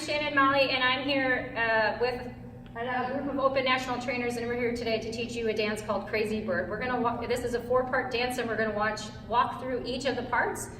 Shannon Molly, and I'm here with a group of Open National Trainers, and we're here today to teach you a dance called Crazy Bird. We're going to walk. This is a 4-part dance, and we're going to walk through each of the parts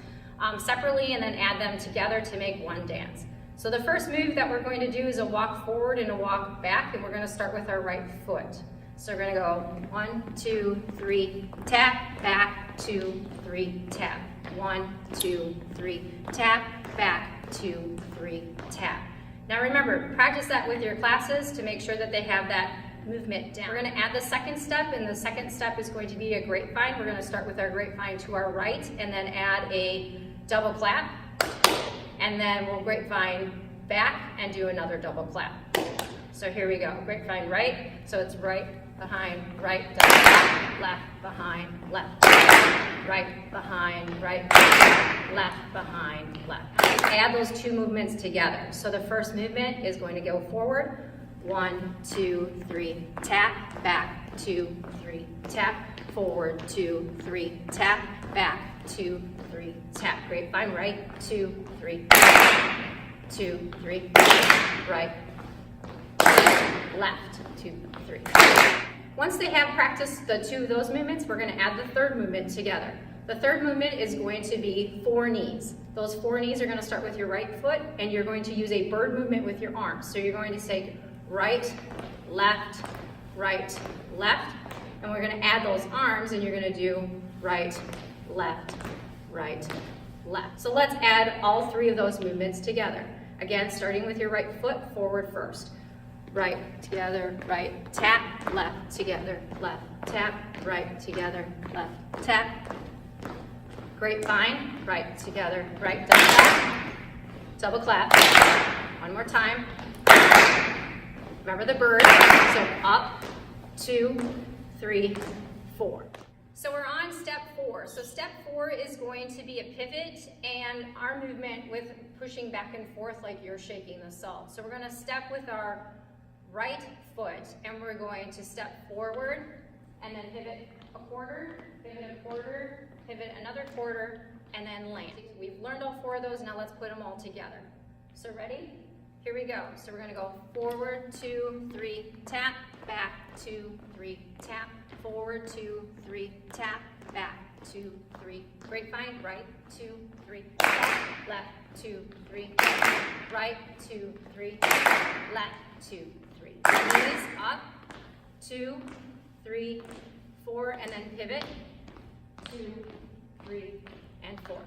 separately, and then add them together to make one dance. So the first move that we're going to do is a walk forward and a walk back, and we're going to start with our right foot. So we're going to go 1, 2, 3, tap, back, 2, 3, tap. 1, 2, 3, tap, back, 2, 3, tap. Now remember, practice that with your classes to make sure that they have that movement down. We're going to add the second step, and the second step is going to be a grapevine. We're going to start with our grapevine to our right, and then add a double clap, and then we'll grapevine back and do another double clap. So here we go, grapevine right, so it's right, behind, right, double clap, left, behind, left, right, behind, right, left, behind, left. Add those two movements together. So the first movement is going to go forward, 1, 2, 3, tap, back, 2, 3, tap, forward, 2, 3, tap, back, 2, 3, tap. Grapevine right, 2, 3, 2, 3, right, left, 2, 3. Once they have practiced the two of those movements, we're going to add the third movement together. The third movement is going to be 4 knees. Those 4 knees are going to start with your right foot, and you're going to use a bird movement with your arms. So you're going to say right, left, and we're going to add those arms, and you're going to do right, left, left. So let's add all 3 of those movements together. Again, starting with your right foot, forward first. Right, together, right, tap, left, together, left, tap, right, together, left, tap. Grapevine, right, together, right, double clap. One more time. Remember the bird, so up, 2, 3, 4. So we're on step 4. So step 4 is going to be a pivot and our movement with pushing back and forth like you're shaking the salt. So we're going to step with our right foot, and we're going to step forward and then pivot a quarter, pivot another quarter, and then land. We've learned all 4 of those, now let's put them all together. So ready? Here we go. So we're going to go forward, 2, 3, tap, back, 2, 3, tap, forward, 2, 3, tap, back, 2, 3, grapevine, right, 2, 3, tap, left, 2, 3, right, 2, 3, left, 2, 3. Knees up, 2, 3, 4, and then pivot, 2, 3, and 4.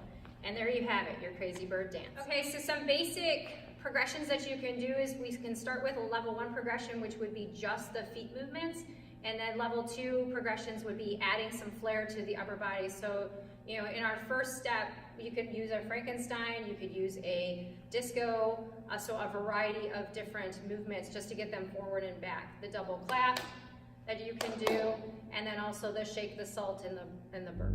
And there you have it, your Crazy Bird dance. Okay, so some basic progressions that you can do is we can start with a level 1 progression, which would be just the feet movements, and then level 2 progressions would be adding some flair to the upper body. So, you know, in our first step, you could use a Frankenstein, you could use a disco, so a variety of different movements just to get them forward and back. The double clap that you can do, and then also the shake the salt in the bird.